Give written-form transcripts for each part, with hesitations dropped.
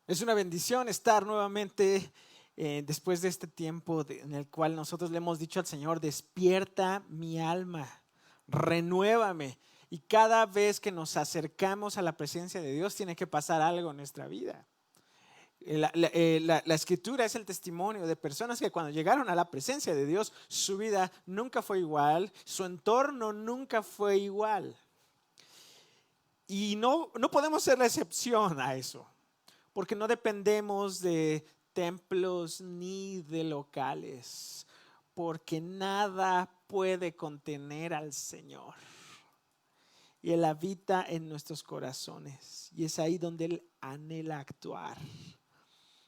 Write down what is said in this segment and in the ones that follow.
Es una bendición estar nuevamente después de este tiempo en el cual nosotros le hemos dicho al Señor: despierta mi alma, renuévame. Y cada vez que nos acercamos a la presencia de Dios tiene que pasar algo en nuestra vida. La escritura es el testimonio de personas que cuando llegaron a la presencia de Dios, su vida nunca fue igual, su entorno nunca fue igual. Y no podemos ser la excepción a eso, porque no dependemos de templos ni de locales, porque nada puede contener al Señor. Y Él habita en nuestros corazones, y es ahí donde Él anhela actuar.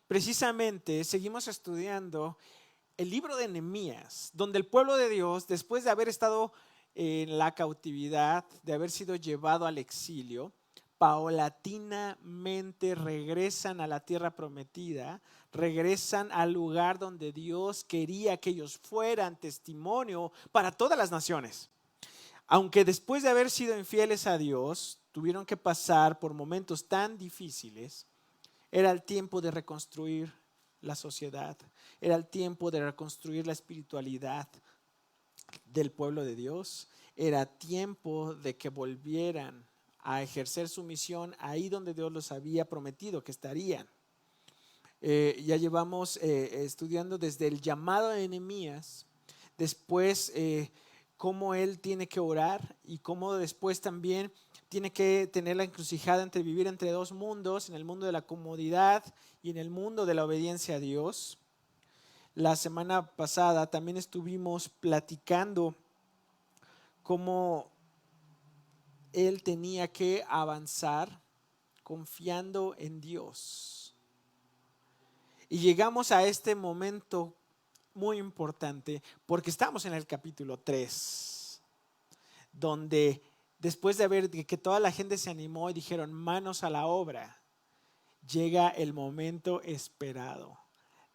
Precisamente seguimos estudiando el libro de Nehemías, donde el pueblo de Dios, después de haber estado en la cautividad, de haber sido llevado al exilio, paulatinamente regresan a la tierra prometida, regresan al lugar donde Dios quería que ellos fueran testimonio para todas las naciones. Aunque después de haber sido infieles a Dios, tuvieron que pasar por momentos tan difíciles, era el tiempo de reconstruir la sociedad, era el tiempo de reconstruir la espiritualidad del pueblo de Dios, era tiempo de que volvieran a ejercer su misión ahí donde Dios los había prometido que estarían. Ya llevamos estudiando desde el llamado de Nehemías, después cómo él tiene que orar y cómo después también tiene que tener la encrucijada entre vivir entre dos mundos, en el mundo de la comodidad y en el mundo de la obediencia a Dios. La semana pasada también estuvimos platicando cómo él tenía que avanzar confiando en Dios. Y llegamos a este momento muy importante porque estamos en el capítulo 3, donde después de ver que toda la gente se animó y dijeron manos a la obra, llega el momento esperado,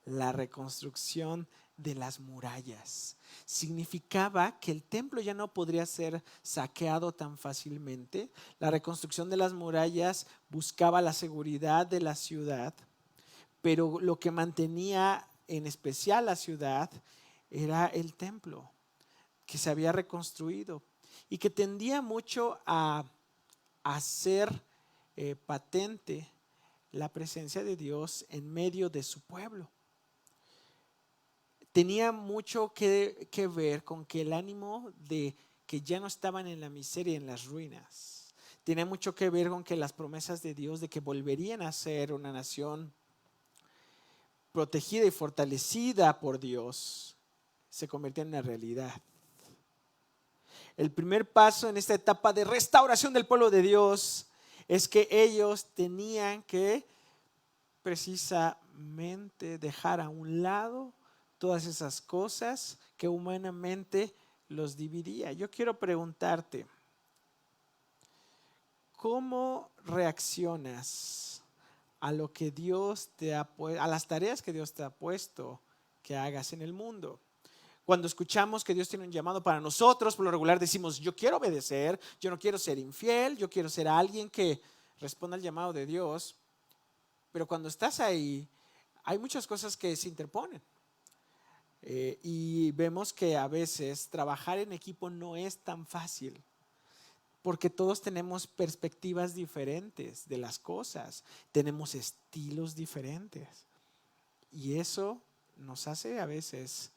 la reconstrucción de las murallas. Significaba que el templo ya no podría ser saqueado tan fácilmente. La reconstrucción de las murallas buscaba la seguridad de la ciudad, pero lo que mantenía en especial la ciudad era el templo que se había reconstruido y que tendía mucho a hacer patente la presencia de Dios en medio de su pueblo. Tenía mucho que ver con que el ánimo de que ya no estaban en la miseria, en las ruinas. Tenía mucho que ver con que las promesas de Dios de que volverían a ser una nación protegida y fortalecida por Dios se convirtieron en una realidad. El primer paso en esta etapa de restauración del pueblo de Dios es que ellos tenían que precisamente dejar a un lado todas esas cosas que humanamente los dividía. Yo quiero preguntarte, ¿cómo reaccionas a lo que Dios te ha puesto, a las tareas que Dios te ha puesto que hagas en el mundo? Cuando escuchamos que Dios tiene un llamado para nosotros, por lo regular decimos: yo quiero obedecer, yo no quiero ser infiel, yo quiero ser alguien que responda al llamado de Dios. Pero cuando estás ahí, hay muchas cosas que se interponen. Y vemos que a veces trabajar en equipo no es tan fácil, porque todos tenemos perspectivas diferentes de las cosas, tenemos estilos diferentes. Y eso nos hace a veces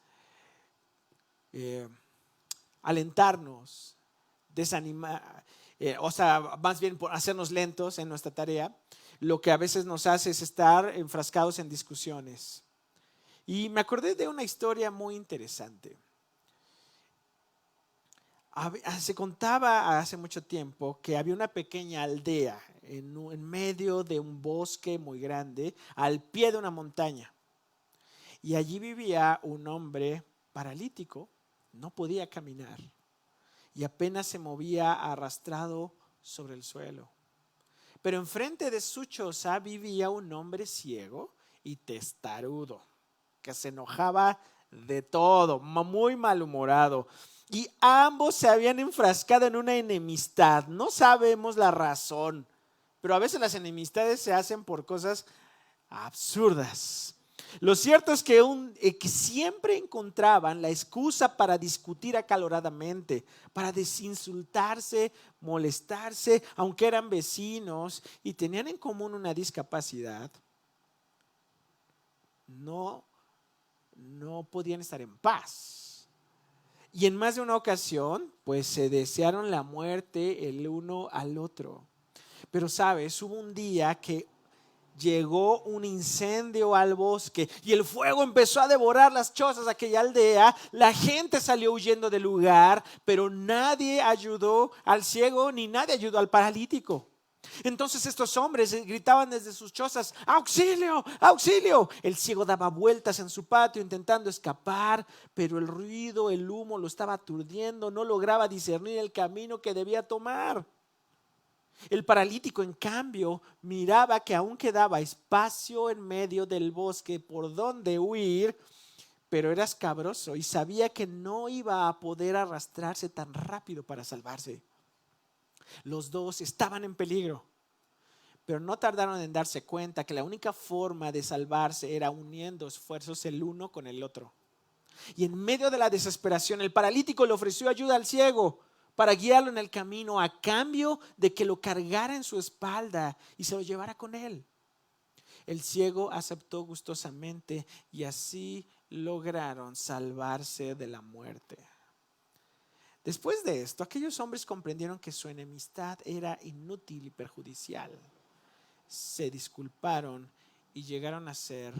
alentarnos, desanimar, o sea, más bien por hacernos lentos en nuestra tarea. Lo que a veces nos hace es estar enfrascados en discusiones. Y me acordé de una historia muy interesante. Se contaba hace mucho tiempo que había una pequeña aldea en medio de un bosque muy grande, al pie de una montaña. Y allí vivía un hombre paralítico, no podía caminar y apenas se movía arrastrado sobre el suelo. Pero enfrente de su choza vivía un hombre ciego y testarudo, que se enojaba de todo, muy malhumorado. Y ambos se habían enfrascado en una enemistad. No sabemos la razón, pero a veces las enemistades se hacen por cosas absurdas. Lo cierto es que siempre encontraban la excusa para discutir acaloradamente, para desinsultarse, molestarse, aunque eran vecinos y tenían en común una discapacidad. No podían estar en paz. Y en más de una ocasión, pues se desearon la muerte el uno al otro. Pero sabes, hubo un día que llegó un incendio al bosque y el fuego empezó a devorar las chozas de aquella aldea. La gente salió huyendo del lugar, pero nadie ayudó al ciego ni nadie ayudó al paralítico. Entonces estos hombres gritaban desde sus chozas: ¡auxilio! ¡Auxilio! El ciego daba vueltas en su patio intentando escapar, pero el ruido, el humo lo estaba aturdiendo, no lograba discernir el camino que debía tomar. El paralítico, en cambio, miraba que aún quedaba espacio en medio del bosque por donde huir, pero era escabroso y sabía que no iba a poder arrastrarse tan rápido para salvarse. Los dos estaban en peligro, pero no tardaron en darse cuenta que la única forma de salvarse era uniendo esfuerzos el uno con el otro. Y en medio de la desesperación, el paralítico le ofreció ayuda al ciego para guiarlo en el camino a cambio de que lo cargara en su espalda y se lo llevara con él. El ciego aceptó gustosamente y así lograron salvarse de la muerte. Después de esto, aquellos hombres comprendieron que su enemistad era inútil y perjudicial. Se disculparon y llegaron a ser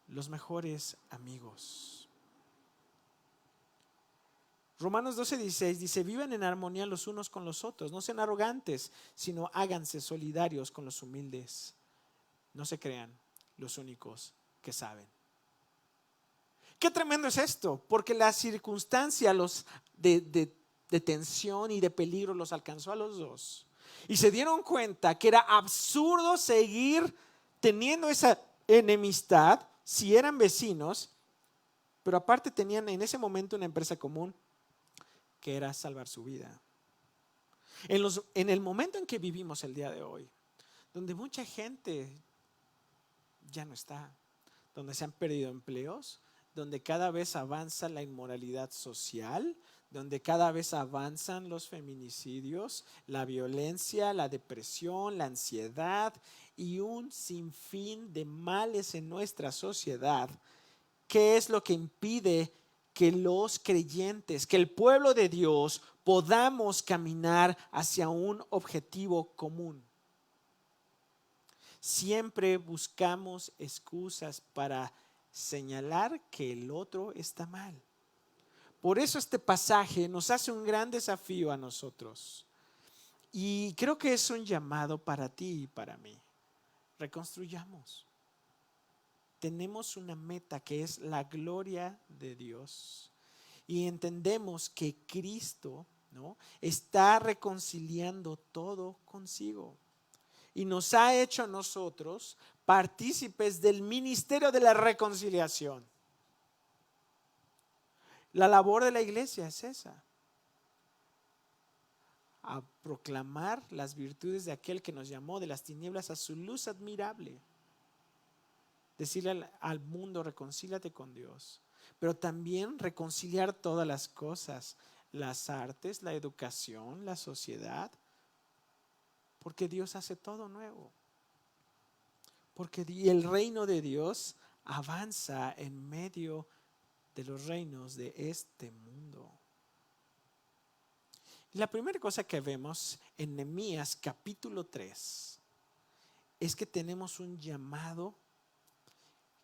los mejores amigos. Romanos 12:16 dice: vivan en armonía los unos con los otros, no sean arrogantes, sino háganse solidarios con los humildes. No se crean los únicos que saben. Qué tremendo es esto, porque la circunstancia de tensión y de peligro los alcanzó a los dos. Y se dieron cuenta que era absurdo seguir teniendo esa enemistad si eran vecinos, pero aparte tenían en ese momento una empresa común, que era salvar su vida. En el momento en que vivimos el día de hoy, donde mucha gente ya no está, donde se han perdido empleos, donde cada vez avanza la inmoralidad social, donde cada vez avanzan los feminicidios, la violencia, la depresión, la ansiedad y un sinfín de males en nuestra sociedad. ¿Qué es lo que impide que los creyentes, que el pueblo de Dios podamos caminar hacia un objetivo común? Siempre buscamos excusas para señalar que el otro está mal. Por eso este pasaje nos hace un gran desafío a nosotros. Y creo que es un llamado para ti y para mí. Reconstruyamos. Tenemos una meta que es la gloria de Dios. Y entendemos que Cristo, ¿no?, está reconciliando todo consigo. Y nos ha hecho a nosotros partícipes del ministerio de la reconciliación. La labor de la iglesia es esa: a proclamar las virtudes de aquel que nos llamó de las tinieblas a su luz admirable. Decirle al mundo: reconcíliate con Dios. Pero también reconciliar todas las cosas, las artes, la educación, la sociedad. Porque Dios hace todo nuevo. Porque el reino de Dios avanza en medio de los reinos de este mundo. La primera cosa que vemos en Nehemías capítulo 3 es que tenemos un llamado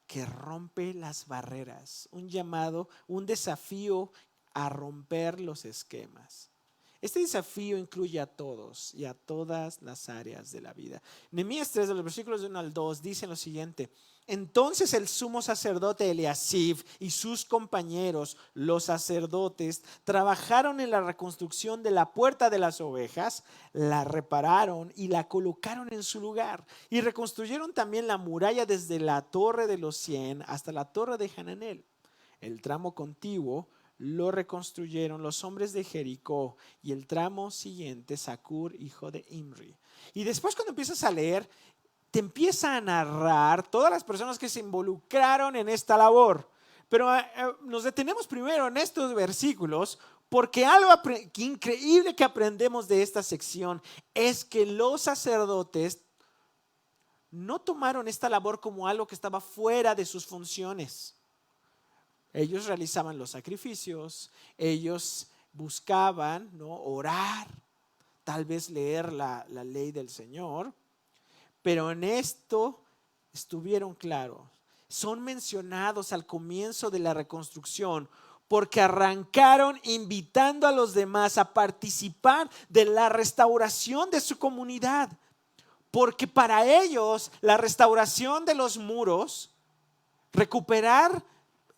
que rompe las barreras, un llamado, un desafío a romper los esquemas. Este desafío incluye a todos y a todas las áreas de la vida. Nehemías 3, de los versículos 1 al 2, dice lo siguiente: entonces el sumo sacerdote Eliasib y sus compañeros, los sacerdotes, trabajaron en la reconstrucción de la puerta de las ovejas, la repararon y la colocaron en su lugar. Y reconstruyeron también la muralla desde la torre de los 100 hasta la torre de Hananel. El tramo contiguo lo reconstruyeron los hombres de Jericó y el tramo siguiente Zacur, hijo de Imri. Y después, cuando empiezas a leer, te empieza a narrar todas las personas que se involucraron en esta labor. Pero nos detenemos primero en estos versículos porque algo increíble que aprendemos de esta sección es que los sacerdotes no tomaron esta labor como algo que estaba fuera de sus funciones. Ellos realizaban los sacrificios, ellos buscaban, ¿no?, orar, tal vez leer la ley del Señor, pero en esto estuvieron claros. Son mencionados al comienzo de la reconstrucción porque arrancaron invitando a los demás a participar de la restauración de su comunidad. Porque para ellos la restauración de los muros, recuperar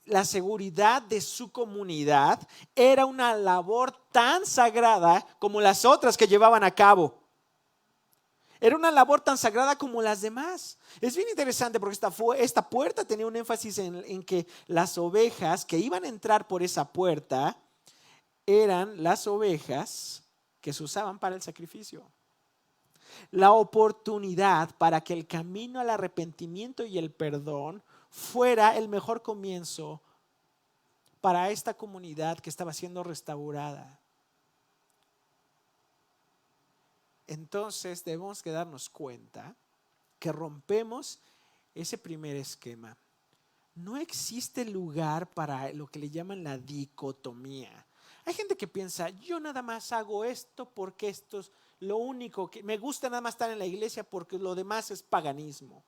la seguridad de su comunidad, era una labor tan sagrada como las otras que llevaban a cabo. Era una labor tan sagrada como las demás. Es bien interesante porque esta puerta tenía un énfasis en que las ovejas que iban a entrar por esa puerta eran las ovejas que se usaban para el sacrificio. La oportunidad para que el camino al arrepentimiento y el perdón fuera el mejor comienzo para esta comunidad que estaba siendo restaurada. Entonces debemos que darnos cuenta que rompemos ese primer esquema. No existe lugar para lo que le llaman la dicotomía. Hay gente que piensa, yo nada más hago esto porque esto es lo único que me gusta, nada más estar en la iglesia porque lo demás es paganismo.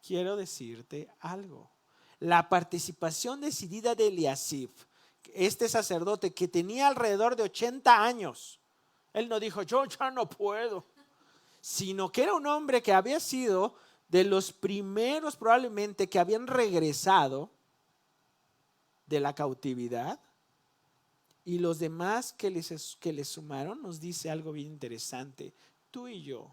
Quiero decirte algo. La participación decidida de Eliasib, este sacerdote que tenía alrededor de 80 años, él no dijo, yo ya no puedo, sino que era un hombre que había sido de los primeros probablemente que habían regresado de la cautividad, y los demás que les sumaron nos dice algo bien interesante. Tú y yo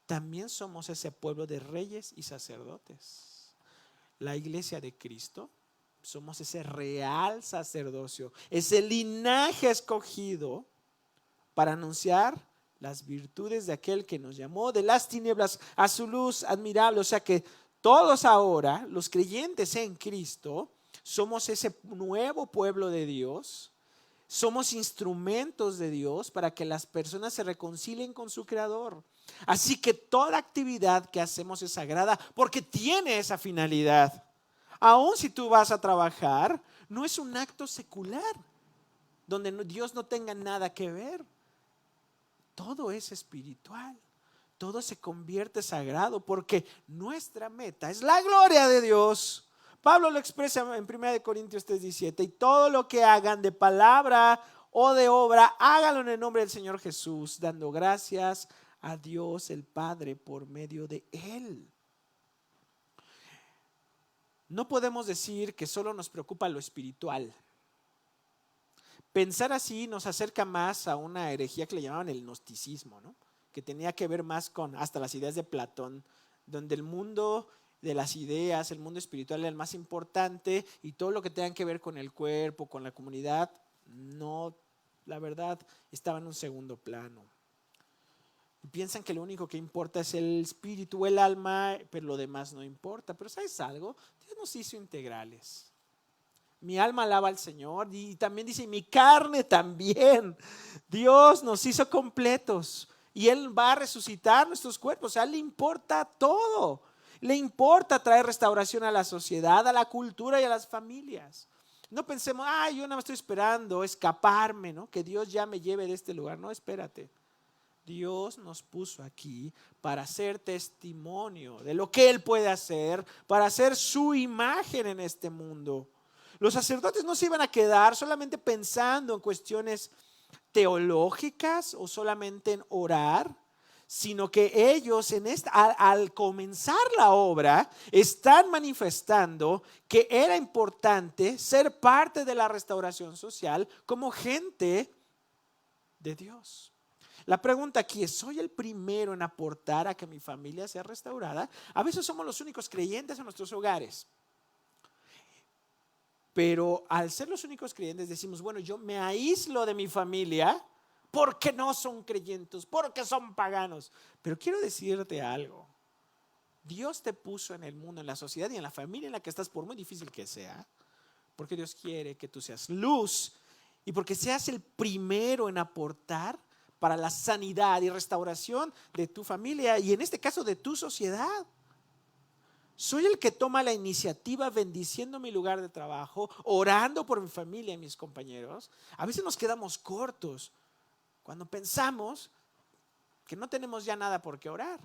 también somos ese pueblo de reyes y sacerdotes. La iglesia de Cristo somos ese real sacerdocio, ese linaje escogido para anunciar las virtudes de aquel que nos llamó de las tinieblas a su luz admirable. O sea que todos ahora, los creyentes en Cristo, somos ese nuevo pueblo de Dios. Somos instrumentos de Dios para que las personas se reconcilien con su Creador. Así que toda actividad que hacemos es sagrada porque tiene esa finalidad. Aun si tú vas a trabajar, no es un acto secular donde Dios no tenga nada que ver. Todo es espiritual. Todo se convierte sagrado porque nuestra meta es la gloria de Dios. Pablo lo expresa en 1 Corintios 3:17, y todo lo que hagan de palabra o de obra, háganlo en el nombre del Señor Jesús, dando gracias a Dios el Padre por medio de Él. No podemos decir que solo nos preocupa lo espiritual. Pensar así nos acerca más a una herejía que le llamaban el gnosticismo, ¿no?, que tenía que ver más con hasta las ideas de Platón, donde el mundo de las ideas, el mundo espiritual era el más importante y todo lo que tenga que ver con el cuerpo, con la comunidad, no, la verdad, estaba en un segundo plano. Piensan que lo único que importa es el espíritu o el alma, pero lo demás no importa. Pero ¿sabes algo? Dios nos hizo integrales. Mi alma alaba al Señor y también dice, mi carne también. Dios nos hizo completos y Él va a resucitar nuestros cuerpos. O sea, le importa todo. Le importa traer restauración a la sociedad, a la cultura y a las familias. No pensemos, yo nada más estoy esperando escaparme, ¿no?, que Dios ya me lleve de este lugar. No, espérate. Dios nos puso aquí para hacer testimonio de lo que Él puede hacer, para hacer su imagen en este mundo. Los sacerdotes no se iban a quedar solamente pensando en cuestiones teológicas o solamente en orar, sino que ellos al comenzar la obra están manifestando que era importante ser parte de la restauración social como gente de Dios. La pregunta aquí es, ¿soy el primero en aportar a que mi familia sea restaurada? A veces somos los únicos creyentes en nuestros hogares. Pero al ser los únicos creyentes decimos, bueno, yo me aíslo de mi familia porque no son creyentes, porque son paganos. Pero quiero decirte algo. Dios te puso en el mundo, en la sociedad y en la familia en la que estás, por muy difícil que sea, porque Dios quiere que tú seas luz y porque seas el primero en aportar para la sanidad y restauración de tu familia y en este caso de tu sociedad. Soy el que toma la iniciativa bendiciendo mi lugar de trabajo, orando por mi familia y mis compañeros. A veces nos quedamos cortos cuando pensamos que no tenemos ya nada por qué orar.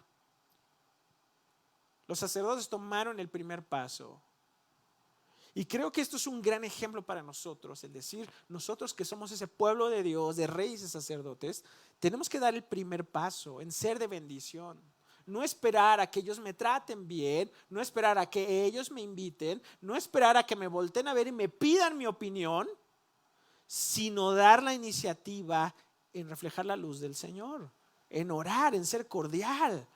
Los sacerdotes tomaron el primer paso. Y creo que esto es un gran ejemplo para nosotros, el decir, nosotros que somos ese pueblo de Dios, de reyes y sacerdotes, tenemos que dar el primer paso en ser de bendición. No esperar a que ellos me traten bien, no esperar a que ellos me inviten, no esperar a que me volteen a ver y me pidan mi opinión, sino dar la iniciativa en reflejar la luz del Señor, en orar, en ser cordial,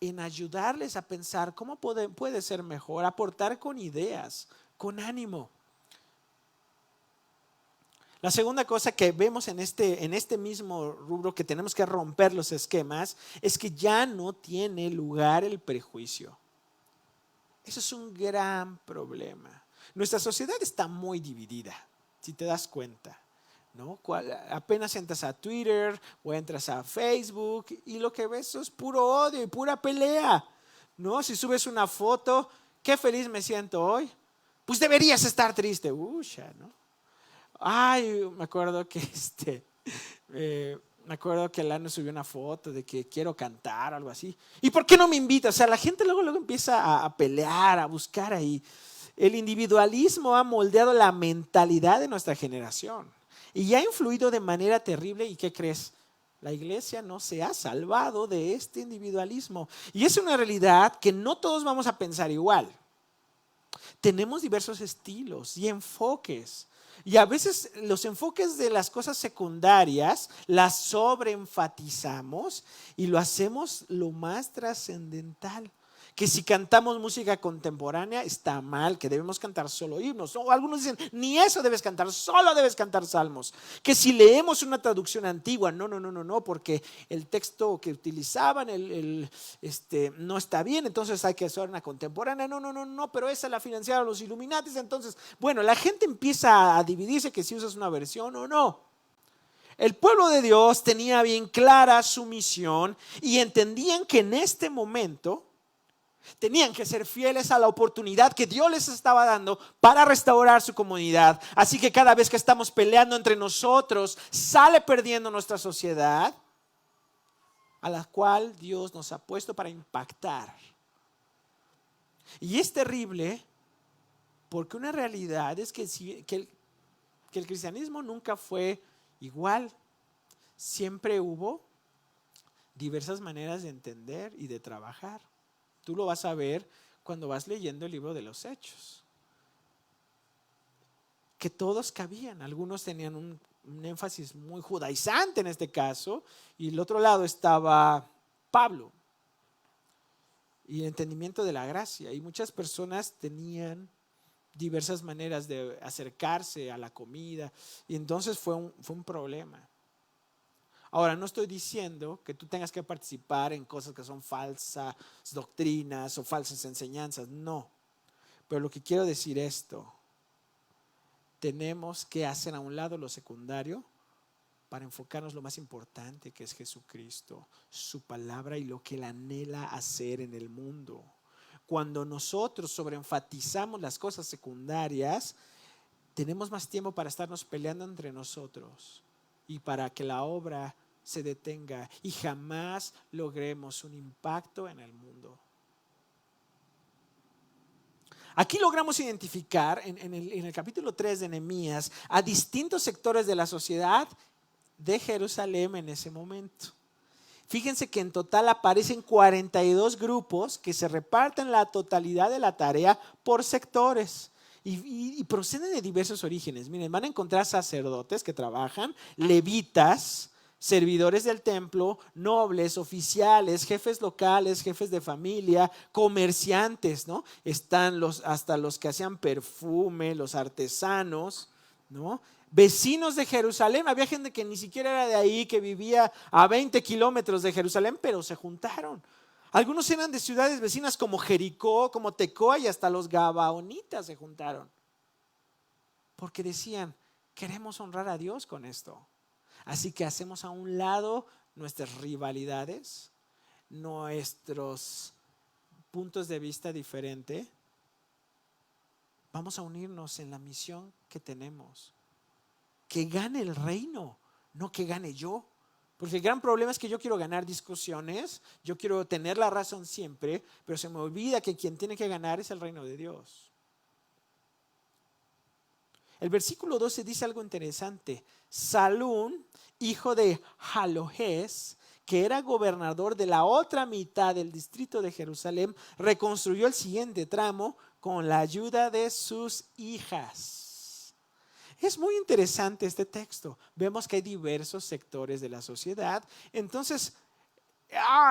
en ayudarles a pensar cómo puede ser mejor, aportar con ideas, con ánimo. La segunda cosa que vemos en este mismo rubro, que tenemos que romper los esquemas, es que ya no tiene lugar el prejuicio. Eso es un gran problema. Nuestra sociedad está muy dividida, si te das cuenta, ¿no? Apenas entras a Twitter o entras a Facebook y lo que ves es puro odio y pura pelea, ¿no? Si subes una foto, qué feliz me siento hoy, pues deberías estar triste, ¿no? Ay, me acuerdo que Lano subió una foto de que quiero cantar o algo así. ¿Y por qué no me invita? O sea, la gente luego empieza a pelear, a buscar ahí. El individualismo ha moldeado la mentalidad de nuestra generación y ha influido de manera terrible. ¿Y qué crees? La iglesia no se ha salvado de este individualismo. Y es una realidad que no todos vamos a pensar igual. Tenemos diversos estilos y enfoques. Y a veces los enfoques de las cosas secundarias las sobreenfatizamos y lo hacemos lo más trascendental. Que si cantamos música contemporánea está mal, que debemos cantar solo himnos. O algunos dicen, ni eso debes cantar, solo debes cantar salmos. Que si leemos una traducción antigua, no, porque el texto que utilizaban no está bien, entonces hay que hacer una contemporánea. No, pero esa la financiaron los Illuminatis. Entonces, bueno, la gente empieza a dividirse que si usas una versión o no. El pueblo de Dios tenía bien clara su misión y entendían que en este momento tenían que ser fieles a la oportunidad que Dios les estaba dando para restaurar su comunidad. Así que cada vez que estamos peleando entre nosotros, sale perdiendo nuestra sociedad, a la cual Dios nos ha puesto para impactar. Y es terrible porque una realidad es que el cristianismo nunca fue igual. Siempre hubo diversas maneras de entender y de trabajar. Tú lo vas a ver cuando vas leyendo el libro de los Hechos. Que todos cabían. Algunos tenían un énfasis muy judaizante en este caso. Y el otro lado estaba Pablo. Y el entendimiento de la gracia. Y muchas personas tenían diversas maneras de acercarse a la comida. Y entonces fue un problema. Ahora, no estoy diciendo que tú tengas que participar en cosas que son falsas doctrinas o falsas enseñanzas, no. Pero lo que quiero decir es esto: tenemos que hacer a un lado lo secundario para enfocarnos en lo más importante, que es Jesucristo, su palabra y lo que Él anhela hacer en el mundo. Cuando nosotros sobreenfatizamos las cosas secundarias, tenemos más tiempo para estarnos peleando entre nosotros y para que la obra se detenga y jamás logremos un impacto en el mundo. Aquí logramos identificar en el capítulo 3 de Nehemías a distintos sectores de la sociedad de Jerusalén en ese momento. Fíjense que en total aparecen 42 grupos que se reparten la totalidad de la tarea por sectores. Y proceden de diversos orígenes. Miren, van a encontrar sacerdotes que trabajan, levitas, servidores del templo, nobles, oficiales, jefes locales, jefes de familia, comerciantes, ¿no? Están hasta los que hacían perfume, los artesanos, ¿no? Vecinos de Jerusalén. Había gente que ni siquiera era de ahí, que vivía a 20 kilómetros de Jerusalén, pero se juntaron. Algunos eran de ciudades vecinas como Jericó, como Tecoa, y hasta los gabaonitas se juntaron. Porque decían, queremos honrar a Dios con esto. Así que hacemos a un lado nuestras rivalidades, nuestros puntos de vista diferentes. Vamos a unirnos en la misión que tenemos. Que gane el reino, no que gane yo. Porque el gran problema es que yo quiero ganar discusiones, yo quiero tener la razón siempre, pero se me olvida que quien tiene que ganar es el reino de Dios. El versículo 12 dice algo interesante. Salún, hijo de Jalojés, que era gobernador de la otra mitad del distrito de Jerusalén, reconstruyó el siguiente tramo con la ayuda de sus hijas. Es muy interesante este texto. Vemos que hay diversos sectores de la sociedad. Entonces,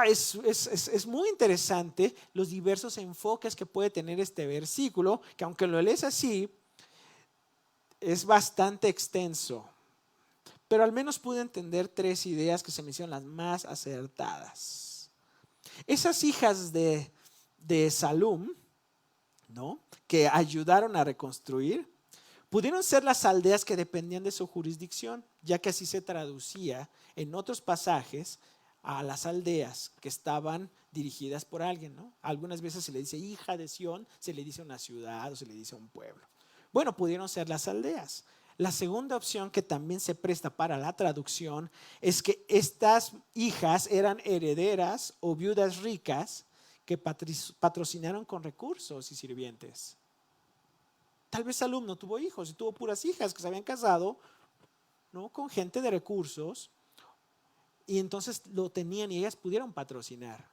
es muy interesante los diversos enfoques que puede tener este versículo, que aunque lo lees así, es bastante extenso. Pero al menos pude entender 3 ideas que se me hicieron las más acertadas. Esas hijas de Salum, ¿no?, que ayudaron a reconstruir, pudieron ser las aldeas que dependían de su jurisdicción, ya que así se traducía en otros pasajes a las aldeas que estaban dirigidas por alguien, ¿no? Algunas veces se le dice hija de Sión, se le dice una ciudad o se le dice un pueblo. Bueno, pudieron ser las aldeas. La segunda opción que también se presta para la traducción es que estas hijas eran herederas o viudas ricas que patrocinaron con recursos y sirvientes. Tal vez Salum no tuvo hijos y tuvo puras hijas que se habían casado, ¿no?, con gente de recursos, y entonces lo tenían y ellas pudieron patrocinar.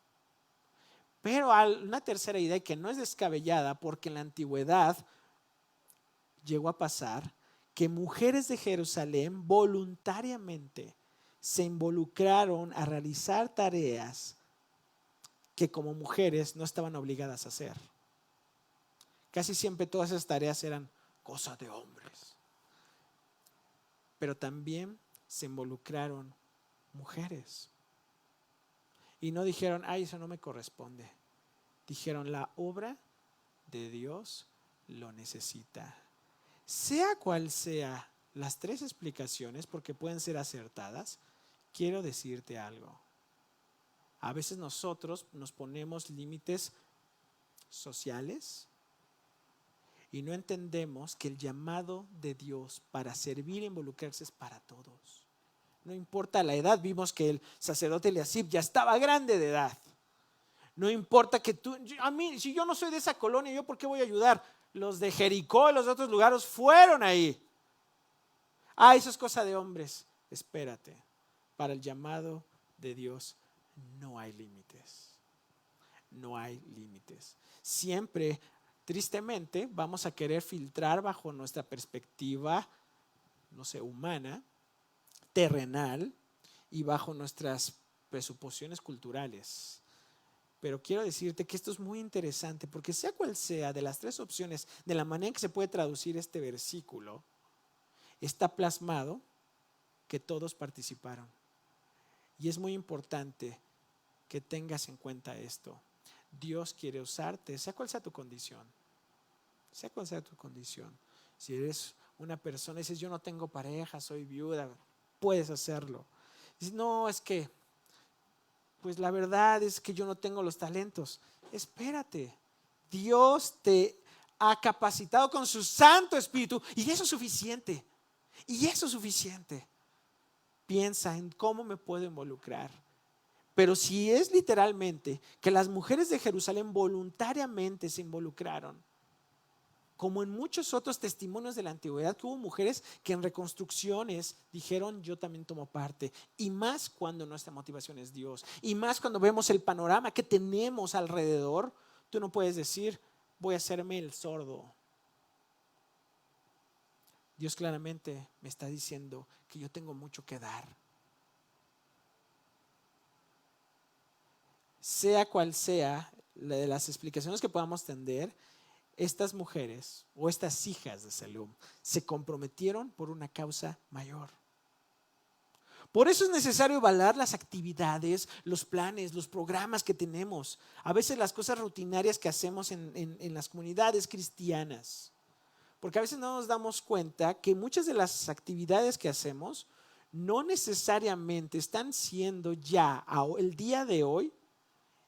Pero una tercera idea que no es descabellada, porque en la antigüedad llegó a pasar que mujeres de Jerusalén voluntariamente se involucraron a realizar tareas que como mujeres no estaban obligadas a hacer. Casi siempre todas esas tareas eran cosas de hombres. Pero también se involucraron mujeres. Y no dijeron, ay, eso no me corresponde. Dijeron, la obra de Dios lo necesita. Sea cual sea las 3 explicaciones, porque pueden ser acertadas, quiero decirte algo. A veces nosotros nos ponemos límites sociales y no entendemos que el llamado de Dios para servir e involucrarse es para todos. No importa la edad, vimos que el sacerdote Eliasib ya estaba grande de edad. No importa que si yo no soy de esa colonia, ¿yo por qué voy a ayudar? Los de Jericó y los de otros lugares fueron ahí. Eso es cosa de hombres. Espérate, para el llamado de Dios no hay límites. No hay límites. Siempre, tristemente, vamos a querer filtrar bajo nuestra perspectiva, no sé, humana, terrenal y bajo nuestras presuposiciones culturales. Pero quiero decirte que esto es muy interesante, porque sea cual sea de las 3 opciones, de la manera en que se puede traducir este versículo, está plasmado que todos participaron. Y es muy importante que tengas en cuenta esto. Dios quiere usarte, sea cual sea tu condición. Sea cual sea tu condición. Si eres una persona y dices, yo no tengo pareja, soy viuda, puedes hacerlo. Dices, no, es que pues la verdad es que yo no tengo los talentos. Espérate, Dios te ha capacitado con su Santo Espíritu y eso es suficiente. Y eso es suficiente. Piensa en cómo me puedo involucrar. Pero si es literalmente que las mujeres de Jerusalén voluntariamente se involucraron, como en muchos otros testimonios de la antigüedad, que hubo mujeres que en reconstrucciones dijeron, yo también tomo parte. Y más cuando nuestra motivación es Dios. Y más cuando vemos el panorama que tenemos alrededor. Tú no puedes decir, voy a hacerme el sordo. Dios claramente me está diciendo que yo tengo mucho que dar. Sea cual sea de las explicaciones que podamos tener, estas mujeres o estas hijas de Salum se comprometieron por una causa mayor. Por eso es necesario evaluar las actividades, los planes, los programas que tenemos. A veces las cosas rutinarias que hacemos en las comunidades cristianas. Porque a veces no nos damos cuenta que muchas de las actividades que hacemos no necesariamente están siendo ya el día de hoy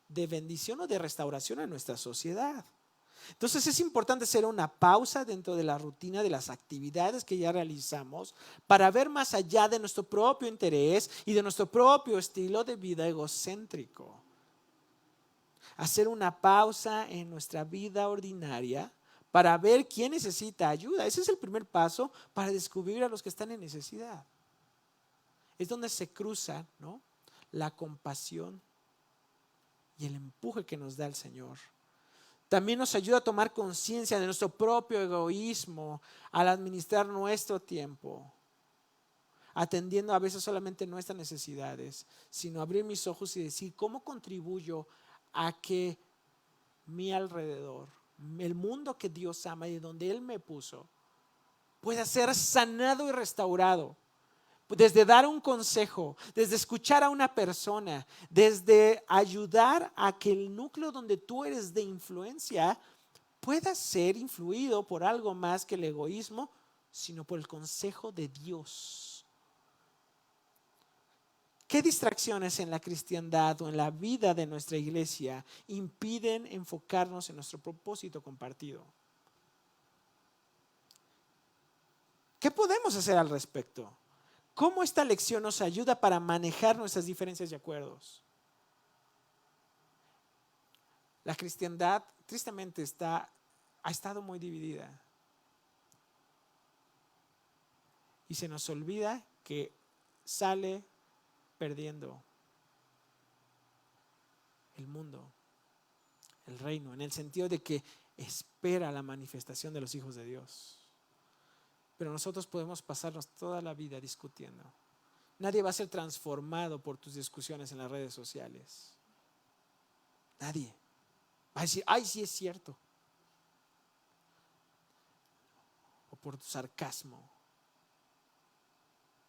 de bendición o de restauración a nuestra sociedad. Entonces es importante hacer una pausa dentro de la rutina de las actividades que ya realizamos para ver más allá de nuestro propio interés y de nuestro propio estilo de vida egocéntrico. Hacer una pausa en nuestra vida ordinaria para ver quién necesita ayuda. Ese es el primer paso para descubrir a los que están en necesidad. Es donde se cruza, ¿no?, la compasión y el empuje que nos da el Señor. También nos ayuda a tomar conciencia de nuestro propio egoísmo al administrar nuestro tiempo, atendiendo a veces solamente nuestras necesidades, sino abrir mis ojos y decir, ¿cómo contribuyo a que mi alrededor, el mundo que Dios ama y donde Él me puso, pueda ser sanado y restaurado? Desde dar un consejo, desde escuchar a una persona, desde ayudar a que el núcleo donde tú eres de influencia pueda ser influido por algo más que el egoísmo, sino por el consejo de Dios. ¿Qué distracciones en la cristiandad o en la vida de nuestra iglesia impiden enfocarnos en nuestro propósito compartido? ¿Qué podemos hacer al respecto? ¿Cómo esta lección nos ayuda para manejar nuestras diferencias y acuerdos? La cristiandad tristemente ha estado muy dividida. Y se nos olvida que sale perdiendo el mundo, el reino, en el sentido de que espera la manifestación de los hijos de Dios. Pero nosotros podemos pasarnos toda la vida discutiendo. Nadie va a ser transformado por tus discusiones en las redes sociales. Nadie. Va a decir, ay, sí es cierto. O por tu sarcasmo.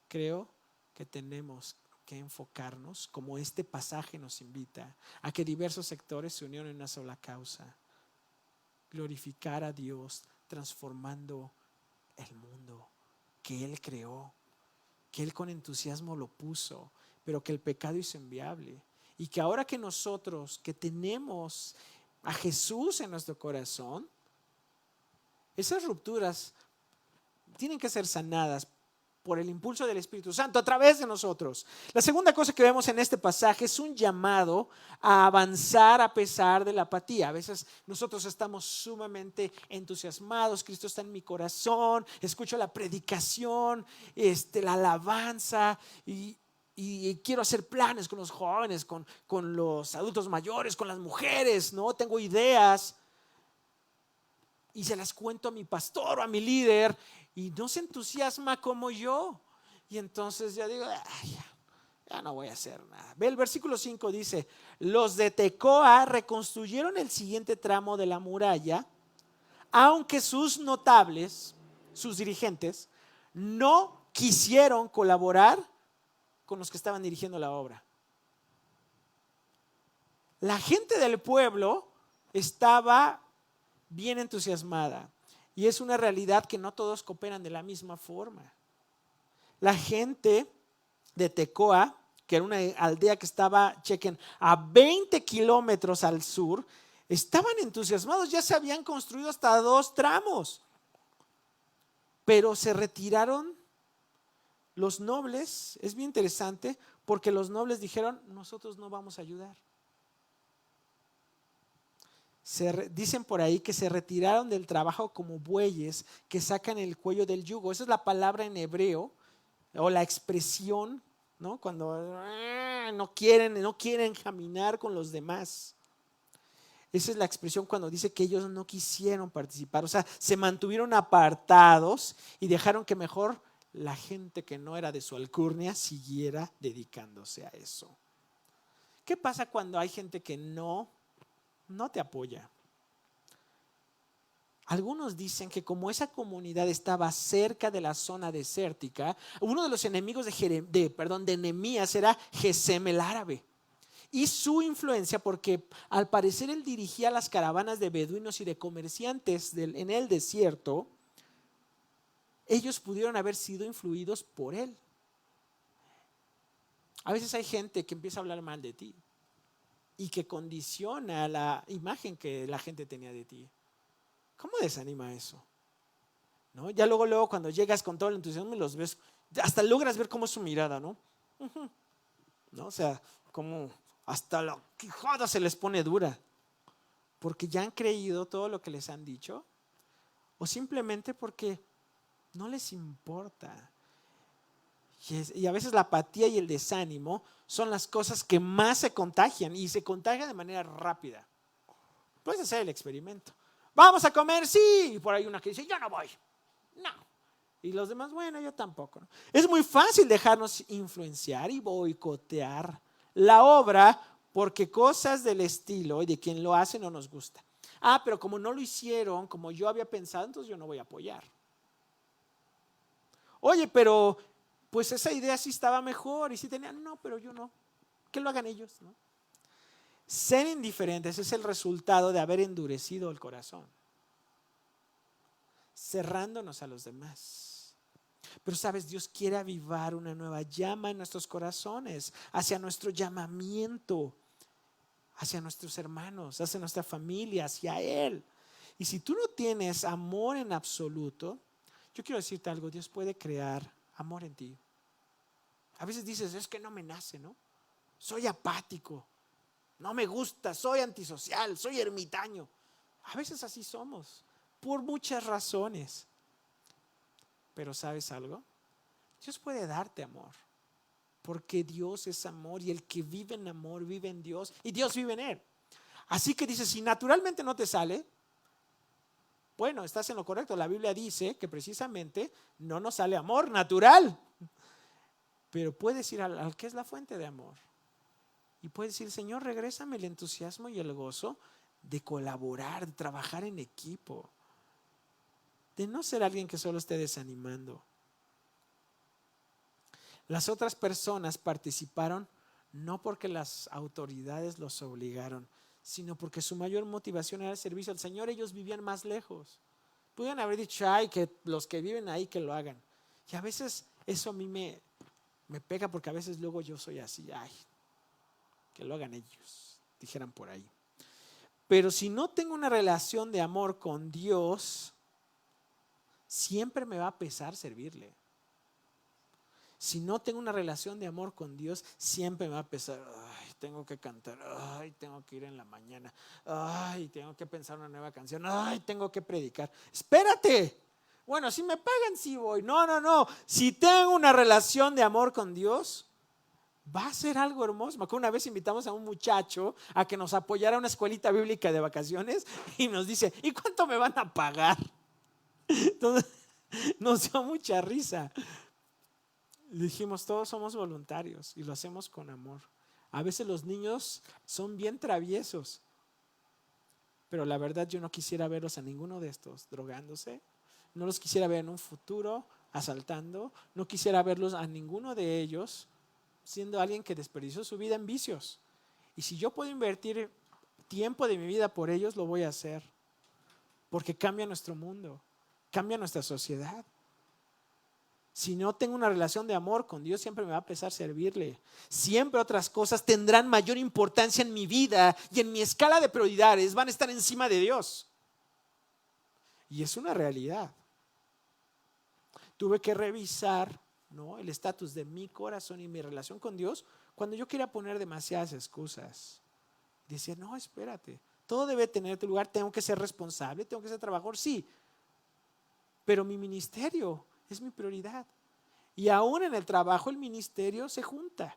Creo que tenemos que enfocarnos, como este pasaje nos invita, a que diversos sectores se unieron en una sola causa: glorificar a Dios transformando el mundo que Él creó, que Él con entusiasmo lo puso, pero que el pecado hizo inviable. Y que ahora que nosotros, que tenemos a Jesús en nuestro corazón, esas rupturas tienen que ser sanadas por el impulso del Espíritu Santo a través de nosotros. La segunda cosa que vemos en este pasaje es un llamado a avanzar a pesar de la apatía. A veces nosotros estamos sumamente entusiasmados, Cristo está en mi corazón, escucho la predicación, la alabanza y quiero hacer planes con los jóvenes, con los adultos mayores, con las mujeres, ¿no? Tengo ideas y se las cuento a mi pastor o a mi líder y no se entusiasma como yo. Y entonces ya digo, ya no voy a hacer nada. Ve, el versículo 5 dice: los de Tecoa reconstruyeron el siguiente tramo de la muralla, aunque sus notables, sus dirigentes, no quisieron colaborar con los que estaban dirigiendo la obra. La gente del pueblo estaba bien entusiasmada. Y es una realidad que no todos cooperan de la misma forma. La gente de Tecoa, que era una aldea que estaba, chequen, a 20 kilómetros al sur, estaban entusiasmados, ya se habían construido hasta 2 tramos. Pero se retiraron los nobles. Es bien interesante porque los nobles dijeron, nosotros no vamos a ayudar. Dicen por ahí que se retiraron del trabajo como bueyes que sacan el cuello del yugo. Esa es la palabra en hebreo o la expresión, ¿no? Cuando no quieren caminar con los demás. Esa es la expresión cuando dice que ellos no quisieron participar. O sea, se mantuvieron apartados y dejaron que mejor la gente que no era de su alcurnia siguiera dedicándose a eso. ¿Qué pasa cuando hay gente que no te apoya? Algunos dicen que como esa comunidad estaba cerca de la zona desértica, uno de los enemigos de Nehemías era Gesem el árabe. Y su influencia, porque al parecer él dirigía las caravanas de beduinos y de comerciantes en el desierto, ellos pudieron haber sido influidos por él. A veces hay gente que empieza a hablar mal de ti y que condiciona la imagen que la gente tenía de ti. ¿Cómo desanima eso? ¿No? Ya luego cuando llegas con todo el entusiasmo y los ves, hasta logras ver cómo es su mirada, ¿no? ¿No? O sea, como hasta la quijada se les pone dura, porque ya han creído todo lo que les han dicho, o simplemente porque no les importa. Y a veces la apatía y el desánimo son las cosas que más se contagian, y se contagian de manera rápida. Puedes hacer el experimento. Vamos a comer, sí. Y por ahí una que dice, yo no voy. No. Y los demás, bueno, yo tampoco. ¿No? Es muy fácil dejarnos influenciar y boicotear la obra porque cosas del estilo y de quien lo hace no nos gusta. Pero como no lo hicieron como yo había pensado, entonces yo no voy a apoyar. Oye, pero pues esa idea sí estaba mejor y sí tenían, no, pero yo no. Que lo hagan ellos, ¿no? Ser indiferentes es el resultado de haber endurecido el corazón, cerrándonos a los demás. Pero sabes, Dios quiere avivar una nueva llama en nuestros corazones, hacia nuestro llamamiento, hacia nuestros hermanos, hacia nuestra familia, hacia Él. Y si tú no tienes amor en absoluto, yo quiero decirte algo, Dios puede crear amor en ti. A veces dices, es que no me nace, ¿no? Soy apático, no me gusta, soy antisocial, soy ermitaño. A veces así somos, por muchas razones. Pero ¿sabes algo? Dios puede darte amor, porque Dios es amor y el que vive en amor vive en Dios y Dios vive en Él. Así que dice, si naturalmente no te sale, bueno, estás en lo correcto. La Biblia dice que precisamente no nos sale amor natural, pero puedes ir al que es la fuente de amor y puedes decir, Señor, regrésame el entusiasmo y el gozo de colaborar, de trabajar en equipo, de no ser alguien que solo esté desanimando. Las otras personas participaron no porque las autoridades los obligaron, sino porque su mayor motivación era el servicio al Señor. Ellos vivían más lejos. Pudieron haber dicho, ay, que los que viven ahí que lo hagan. Y a veces eso a mí me pega, porque a veces luego yo soy así, ay, que lo hagan ellos, dijeran por ahí. Pero si no tengo una relación de amor con Dios, siempre me va a pesar servirle. Si no tengo una relación de amor con Dios, siempre me va a pesar, ay, tengo que cantar, ay, tengo que ir en la mañana, ay, tengo que pensar una nueva canción, ay, tengo que predicar. Espérate. Bueno, si me pagan, sí voy. No. Si tengo una relación de amor con Dios, va a ser algo hermoso. Me acuerdo una vez invitamos a un muchacho a que nos apoyara a una escuelita bíblica de vacaciones y nos dice, ¿y cuánto me van a pagar? Entonces, nos dio mucha risa. Le dijimos, todos somos voluntarios y lo hacemos con amor. A veces los niños son bien traviesos, pero la verdad yo no quisiera verlos a ninguno de estos drogándose, no los quisiera ver en un futuro asaltando, no quisiera verlos a ninguno de ellos siendo alguien que desperdició su vida en vicios. Y si yo puedo invertir tiempo de mi vida por ellos, lo voy a hacer, porque cambia nuestro mundo, cambia nuestra sociedad. Si no tengo una relación de amor con Dios, siempre me va a pesar servirle. Siempre otras cosas tendrán mayor importancia en mi vida y en mi escala de prioridades van a estar encima de Dios. Y es una realidad. Tuve que revisar, ¿no?, el estatus de mi corazón y mi relación con Dios cuando yo quería poner demasiadas excusas. Decía, no, espérate, todo debe tener tu lugar, tengo que ser responsable, tengo que ser trabajador, sí, pero mi ministerio es mi prioridad. Y aún en el trabajo, el ministerio se junta.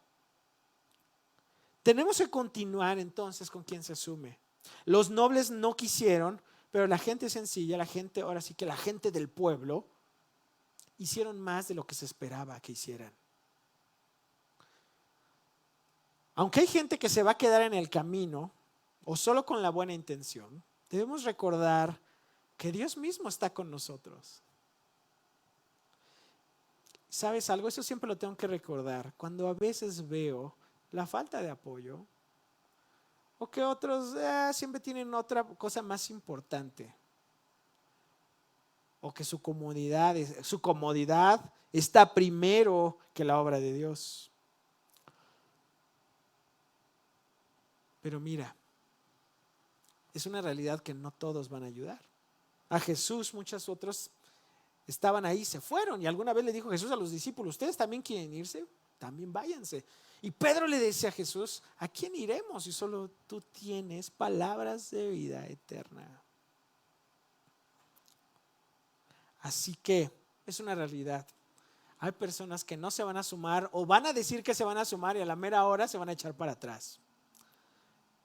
Tenemos que continuar entonces con quien se asume. Los nobles no quisieron, pero la gente sencilla, la gente, ahora sí que la gente del pueblo, hicieron más de lo que se esperaba que hicieran. Aunque hay gente que se va a quedar en el camino o solo con la buena intención, debemos recordar que Dios mismo está con nosotros. ¿Sabes algo? Eso siempre lo tengo que recordar. Cuando a veces veo la falta de apoyo o que otros siempre tienen otra cosa más importante o que su comodidad está primero que la obra de Dios. Pero mira, es una realidad que no todos van a ayudar. A Jesús muchos otros estaban ahí, se fueron, y alguna vez le dijo Jesús a los discípulos: ¿ustedes también quieren irse? También váyanse. Y Pedro le decía a Jesús: ¿a quién iremos si solo tú tienes palabras de vida eterna? Así que es una realidad. Hay personas que no se van a sumar o van a decir que se van a sumar y a la mera hora se van a echar para atrás.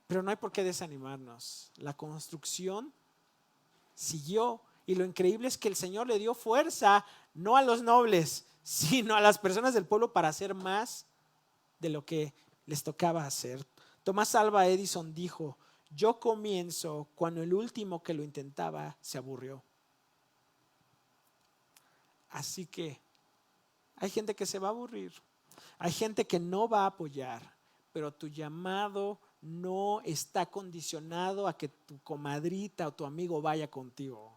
Pero no hay por qué desanimarnos. La construcción siguió y lo increíble es que el Señor le dio fuerza no a los nobles, sino a las personas del pueblo para hacer más de lo que les tocaba hacer. Tomás Alva Edison dijo: yo comienzo cuando el último que lo intentaba se aburrió. Así que hay gente que se va a aburrir, hay gente que no va a apoyar, pero tu llamado no está condicionado a que tu comadrita o tu amigo vaya contigo.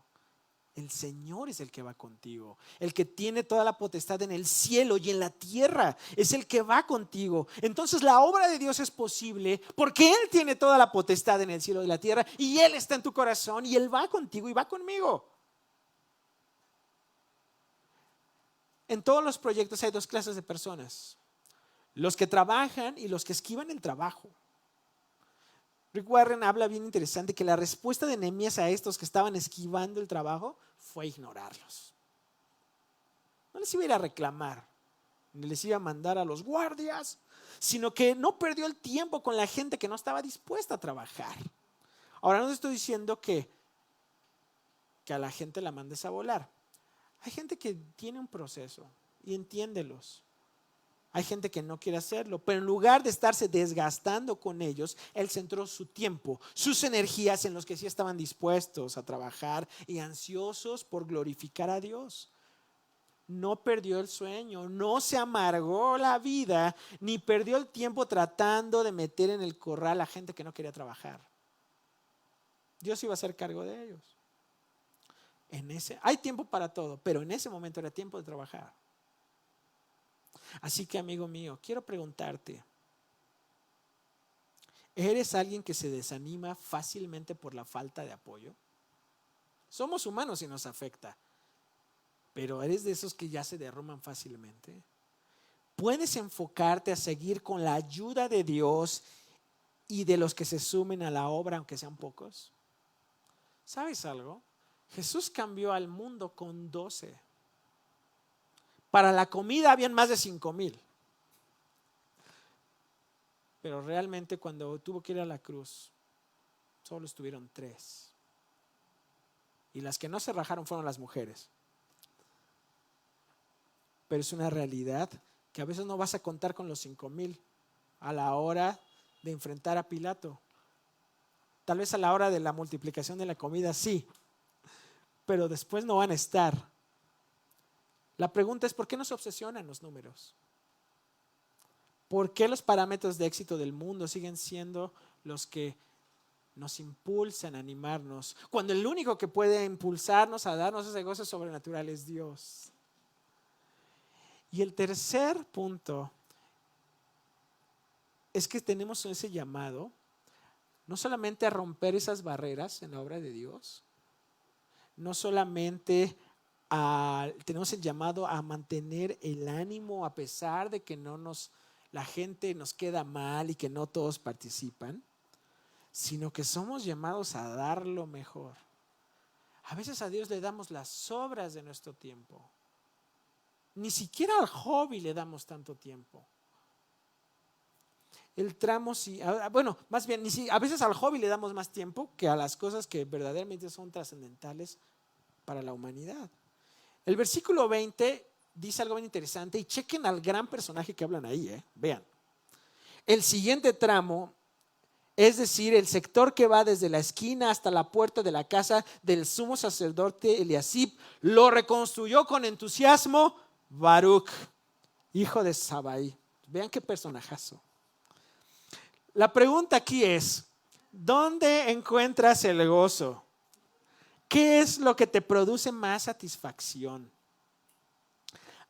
El Señor es el que va contigo, el que tiene toda la potestad en el cielo y en la tierra, es el que va contigo. Entonces la obra de Dios es posible porque Él tiene toda la potestad en el cielo y la tierra, y Él está en tu corazón y Él va contigo y va conmigo. En todos los proyectos hay dos clases de personas: los que trabajan y los que esquivan el trabajo. Rick Warren habla bien interesante que la respuesta de Nehemías a estos que estaban esquivando el trabajo fue ignorarlos. No les iba a ir a reclamar, ni les iba a mandar a los guardias, sino que no perdió el tiempo con la gente que no estaba dispuesta a trabajar. Ahora, no te estoy diciendo que a la gente la mandes a volar. Hay gente que tiene un proceso y entiéndelos. Hay gente que no quiere hacerlo, pero en lugar de estarse desgastando con ellos, Él centró su tiempo, sus energías en los que sí estaban dispuestos a trabajar y ansiosos por glorificar a Dios. No perdió el sueño, no se amargó la vida, ni perdió el tiempo tratando de meter en el corral a gente que no quería trabajar. Dios iba a hacer cargo de ellos. Hay tiempo para todo, pero en ese momento era tiempo de trabajar. Así que, amigo mío, quiero preguntarte: ¿eres alguien que se desanima fácilmente por la falta de apoyo? Somos humanos y nos afecta, pero ¿eres de esos que ya se derrumban fácilmente? ¿Puedes enfocarte a seguir con la ayuda de Dios y de los que se sumen a la obra, aunque sean pocos? ¿Sabes algo? Jesús cambió al mundo con 12. Para la comida habían más de 5,000. Pero realmente cuando tuvo que ir a la cruz, solo estuvieron 3. Y las que no se rajaron fueron las mujeres. Pero es una realidad que a veces no vas a contar con los 5,000 a la hora de enfrentar a Pilato. Tal vez a la hora de la multiplicación de la comida sí, pero después no van a estar. La pregunta es: ¿por qué nos obsesionan los números? ¿Por qué los parámetros de éxito del mundo siguen siendo los que nos impulsan a animarnos, cuando el único que puede impulsarnos a darnos ese gozo sobrenatural es Dios? Y el tercer punto es que tenemos ese llamado no solamente a romper esas barreras en la obra de Dios, no solamente tenemos el llamado a mantener el ánimo a pesar de que la gente nos queda mal y que no todos participan, sino que somos llamados a dar lo mejor. A veces a Dios le damos las sobras de nuestro tiempo. Ni siquiera al hobby le damos tanto tiempo. Más bien, a veces al hobby le damos más tiempo que a las cosas que verdaderamente son trascendentales para la humanidad. El versículo 20 dice algo bien interesante, y chequen al gran personaje que hablan ahí, vean. El siguiente tramo es decir, el sector que va desde la esquina hasta la puerta de la casa del sumo sacerdote Eliasib, lo reconstruyó con entusiasmo Baruc, hijo de Sabai. Vean qué personajazo. La pregunta aquí es, ¿dónde encuentras el gozo? ¿Qué es lo que te produce más satisfacción?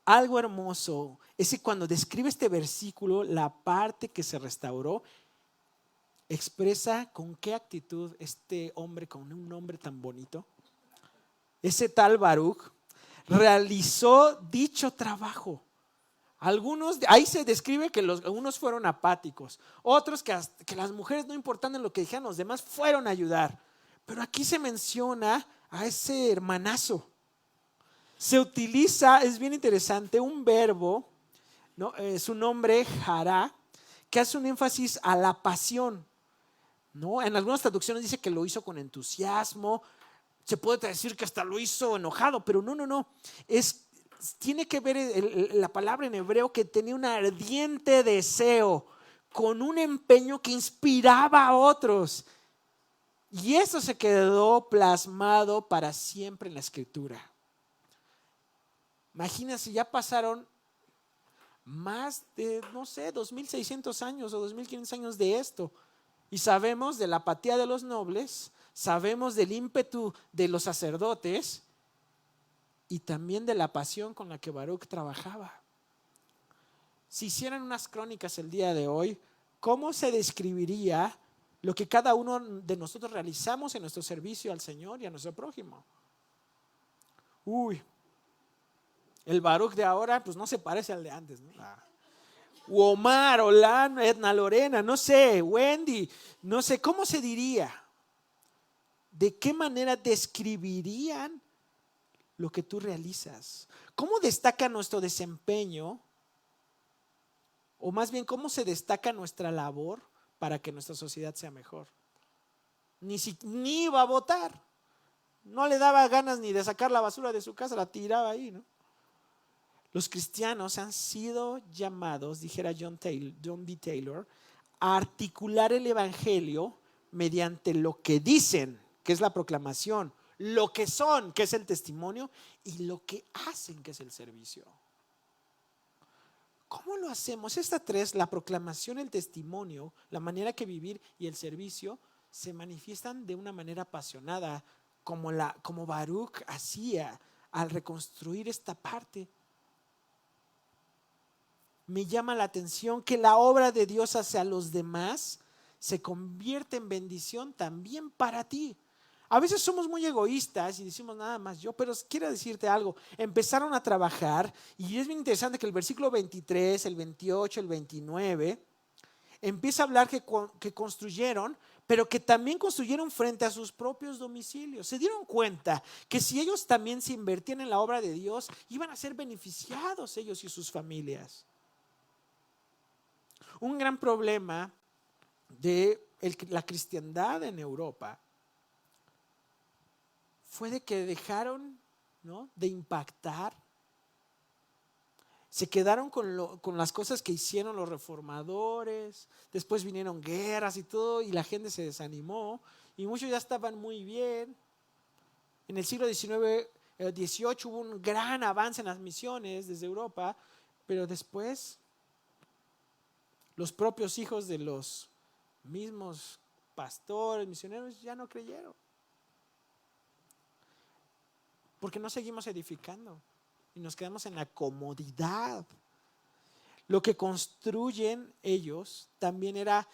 Algo hermoso es que cuando describe este versículo, la parte que se restauró, expresa con qué actitud este hombre con un nombre tan bonito, ese tal Baruc, realizó dicho trabajo. Algunos, ahí se describe que algunos fueron apáticos, otros que las mujeres, no importando lo que dijeran los demás, fueron a ayudar. Pero aquí se menciona a ese hermanazo. Se utiliza, es bien interesante, un verbo, ¿no? Su nombre, jará, que hace un énfasis a la pasión, ¿no? En algunas traducciones dice que lo hizo con entusiasmo, se puede decir que hasta lo hizo enojado, pero no. Tiene que ver la palabra en hebreo que tenía un ardiente deseo, con un empeño que inspiraba a otros. Y eso se quedó plasmado para siempre en la escritura. Imagínense, ya pasaron más de, 2,600 años o 2,500 años de esto. Y sabemos de la apatía de los nobles, sabemos del ímpetu de los sacerdotes y también de la pasión con la que Baruc trabajaba. Si hicieran unas crónicas el día de hoy, ¿cómo se describiría lo que cada uno de nosotros realizamos en nuestro servicio al Señor y a nuestro prójimo? El Baruch de ahora pues no se parece al de antes, ¿no? Omar, Olan, Edna Lorena, no sé, Wendy, no sé, ¿cómo se diría? ¿De qué manera describirían lo que tú realizas? ¿Cómo destaca nuestro desempeño? O más bien, ¿cómo se destaca nuestra labor para que nuestra sociedad sea mejor? Ni iba a votar. No le daba ganas ni de sacar la basura de su casa, la tiraba ahí, ¿no? Los cristianos han sido llamados, dijera John D. Taylor, a articular el evangelio mediante lo que dicen, que es la proclamación, lo que son, que es el testimonio, y lo que hacen, que es el servicio. ¿Cómo lo hacemos? Estas tres, la proclamación, el testimonio, la manera que vivir y el servicio, se manifiestan de una manera apasionada, como Baruch hacía al reconstruir esta parte. Me llama la atención que la obra de Dios hacia los demás se convierte en bendición también para ti. A veces somos muy egoístas y decimos nada más yo, pero quiero decirte algo. Empezaron a trabajar y es bien interesante que el versículo 23, el 28, el 29 empieza a hablar que construyeron, pero que también construyeron frente a sus propios domicilios. Se dieron cuenta que si ellos también se invertían en la obra de Dios, iban a ser beneficiados ellos y sus familias. Un gran problema de la cristiandad en Europa fue de que dejaron, ¿no?, de impactar. Se quedaron con las cosas que hicieron los reformadores. Después vinieron guerras y todo, y la gente se desanimó. Y muchos ya estaban muy bien. En el siglo XIX, XVIII hubo un gran avance en las misiones desde Europa, pero después los propios hijos de los mismos pastores, misioneros, ya no creyeron. Porque no seguimos edificando y nos quedamos en la comodidad. Lo que construyen ellos también era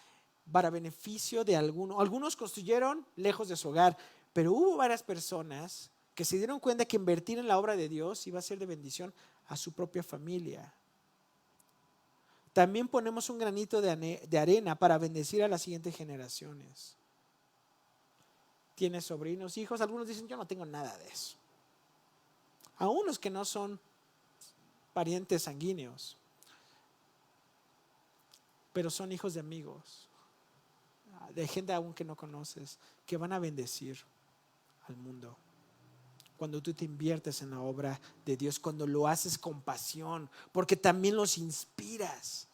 para beneficio de algunos. Algunos construyeron lejos de su hogar, pero hubo varias personas que se dieron cuenta que invertir en la obra de Dios iba a ser de bendición a su propia familia. También ponemos un granito de arena para bendecir a las siguientes generaciones. ¿Tienes sobrinos, hijos? Algunos dicen, yo no tengo nada de eso. Aún los que no son parientes sanguíneos, pero son hijos de amigos, de gente aún que no conoces, que van a bendecir al mundo. Cuando tú te inviertes en la obra de Dios, cuando lo haces con pasión, porque también los inspiras,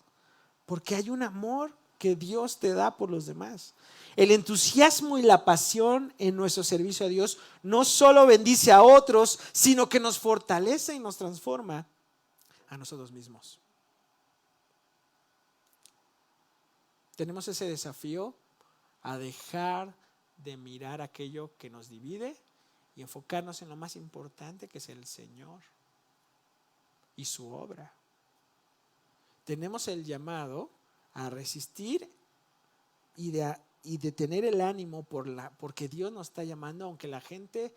porque hay un amor que Dios te da por los demás. El entusiasmo y la pasión en nuestro servicio a Dios no solo bendice a otros, sino que nos fortalece y nos transforma a nosotros mismos. Tenemos ese desafío a dejar de mirar aquello que nos divide y enfocarnos en lo más importante, que es el Señor y su obra. Tenemos el llamado a resistir y de tener el ánimo porque Dios nos está llamando, aunque la gente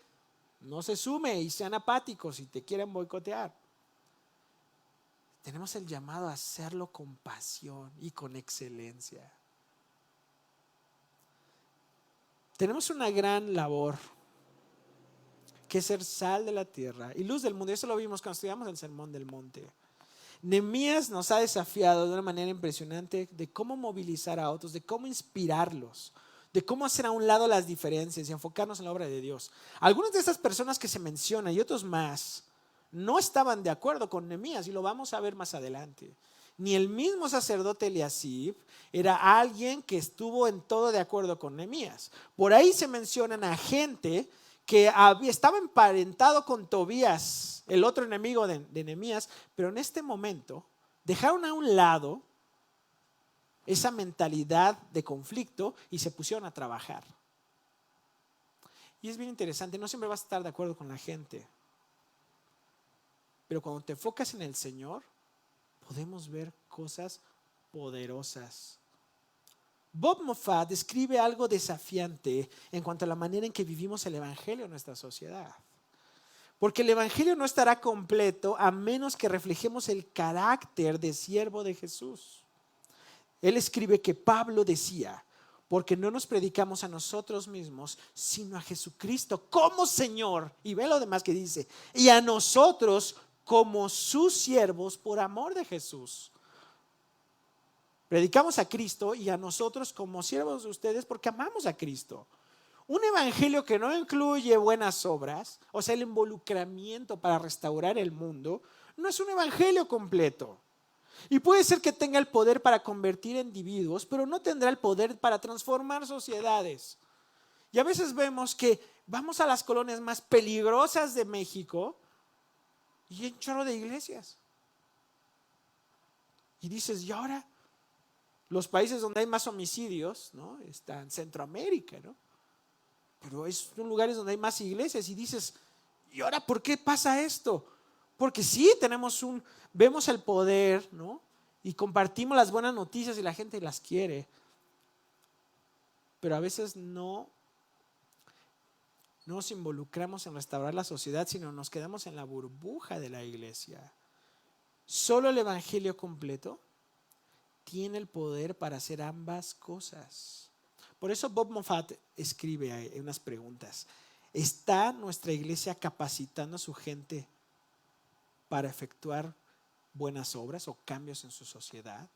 no se sume y sean apáticos y te quieren boicotear. Tenemos el llamado a hacerlo con pasión y con excelencia. Tenemos una gran labor, que es ser sal de la tierra y luz del mundo. Eso lo vimos cuando estudiamos el Sermón del Monte. Nehemías nos ha desafiado de una manera impresionante de cómo movilizar a otros, de cómo inspirarlos, de cómo hacer a un lado las diferencias y enfocarnos en la obra de Dios. Algunas de estas personas que se mencionan y otros más no estaban de acuerdo con Nehemías, y lo vamos a ver más adelante. Ni el mismo sacerdote Eliasib era alguien que estuvo en todo de acuerdo con Nehemías. Por ahí se mencionan a gente que estaba emparentado con Tobías, el otro enemigo de Nehemías, pero en este momento dejaron a un lado esa mentalidad de conflicto y se pusieron a trabajar. Y es bien interesante, no siempre vas a estar de acuerdo con la gente, pero cuando te enfocas en el Señor, podemos ver cosas poderosas. Bob Moffat describe algo desafiante en cuanto a la manera en que vivimos el Evangelio en nuestra sociedad. Porque el Evangelio no estará completo a menos que reflejemos el carácter de siervo de Jesús. Él escribe que Pablo decía: porque no nos predicamos a nosotros mismos, sino a Jesucristo como Señor. Y ve lo demás que dice: y a nosotros como sus siervos por amor de Jesús. Predicamos a Cristo y a nosotros como siervos de ustedes porque amamos a Cristo. Un evangelio que no incluye buenas obras, o sea, el involucramiento para restaurar el mundo, no es un evangelio completo. Y puede ser que tenga el poder para convertir individuos, pero no tendrá el poder para transformar sociedades. Y a veces vemos que vamos a las colonias más peligrosas de México y hay un chorro de iglesias. Y dices, ¿y ahora? Los países donde hay más homicidios, ¿no?, están en Centroamérica, ¿no? Pero son lugares donde hay más iglesias y dices, ¿y ahora por qué pasa esto? Porque sí, vemos el poder, ¿no?, y compartimos las buenas noticias y la gente las quiere. Pero a veces no nos involucramos en restaurar la sociedad, sino nos quedamos en la burbuja de la iglesia. Solo el evangelio completo tiene el poder para hacer ambas cosas. Por eso Bob Moffat escribe unas preguntas. ¿Está nuestra iglesia capacitando a su gente para efectuar buenas obras o cambios en su sociedad?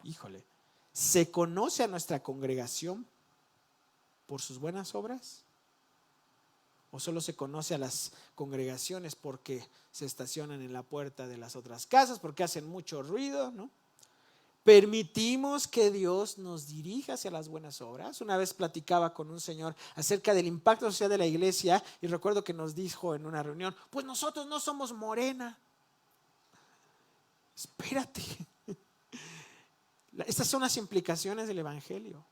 Híjole, ¿se conoce a nuestra congregación por sus buenas obras? ¿O solo se conoce a las congregaciones porque se estacionan en la puerta de las otras casas, porque hacen mucho ruido, ¿no? ¿Permitimos que Dios nos dirija hacia las buenas obras? Una vez platicaba con un señor acerca del impacto social de la iglesia y recuerdo que nos dijo en una reunión: pues nosotros no somos Morena. Espérate. Estas son las implicaciones del evangelio,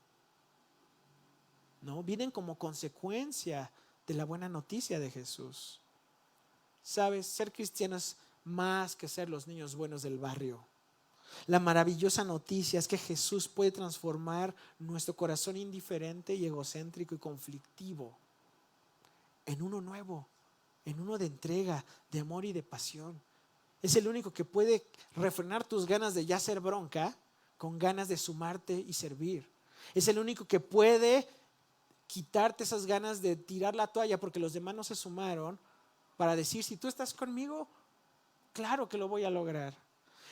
¿no? Vienen como consecuencia de la buena noticia de Jesús. Sabes, ser cristiano es más que ser los niños buenos del barrio. La maravillosa noticia es que Jesús puede transformar nuestro corazón indiferente y egocéntrico y conflictivo en uno nuevo, en uno de entrega, de amor y de pasión. Es el único que puede refrenar tus ganas de ya hacer bronca con ganas de sumarte y servir. Es el único que puede quitarte esas ganas de tirar la toalla porque los demás no se sumaron, para decir: si tú estás conmigo, claro que lo voy a lograr.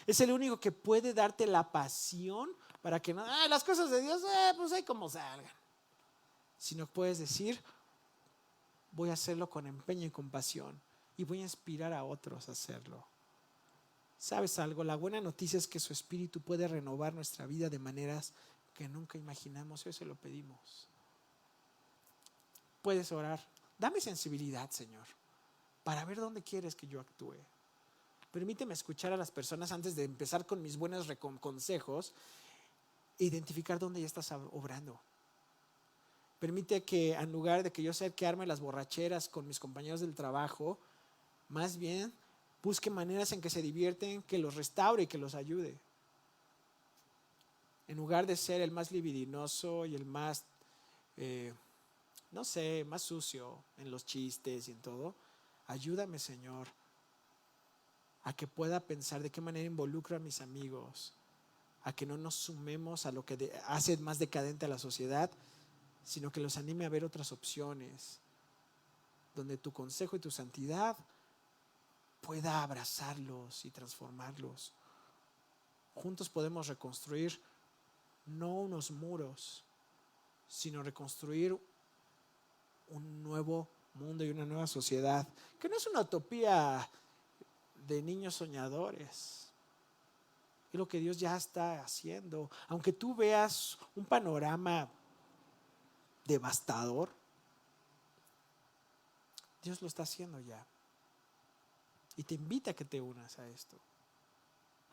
Es el único que puede darte la pasión para que no, las cosas de Dios, pues hay como salgan. Sino puedes decir: voy a hacerlo con empeño y compasión y voy a inspirar a otros a hacerlo. ¿Sabes algo? La buena noticia es que su Espíritu puede renovar nuestra vida de maneras que nunca imaginamos. Hoy se lo pedimos. Puedes orar. Dame sensibilidad, Señor, para ver dónde quieres que yo actúe. Permíteme escuchar a las personas antes de empezar con mis buenos consejos e identificar dónde ya estás obrando. Permite que en lugar de que yo sea el que arme las borracheras con mis compañeros del trabajo, más bien busque maneras en que se divierten, que los restaure y que los ayude. En lugar de ser el más libidinoso y el más, más sucio en los chistes y en todo, ayúdame, Señor, a que pueda pensar de qué manera involucro a mis amigos, a que no nos sumemos a lo que hace más decadente a la sociedad, sino que los anime a ver otras opciones, donde tu consejo y tu santidad pueda abrazarlos y transformarlos. Juntos podemos reconstruir no unos muros, sino reconstruir un nuevo mundo y una nueva sociedad, que no es una utopía de niños soñadores. Es lo que Dios ya está haciendo. Aunque tú veas un panorama devastador, Dios lo está haciendo ya. Y te invita a que te unas a esto.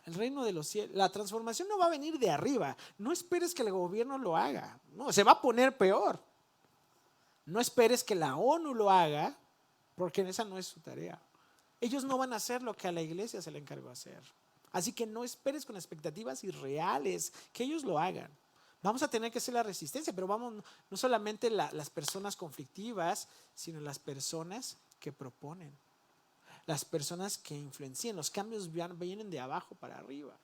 El reino de los cielos, la transformación no va a venir de arriba. No esperes que el gobierno lo haga. No, se va a poner peor. No esperes que la ONU lo haga, porque esa no es su tarea. Ellos no van a hacer lo que a la iglesia se le encargó hacer. Así que no esperes con expectativas irreales que ellos lo hagan. Vamos a tener que hacer la resistencia, pero vamos, no solamente las personas conflictivas, sino las personas que proponen. Las personas que influencian. Los cambios vienen de abajo para arriba.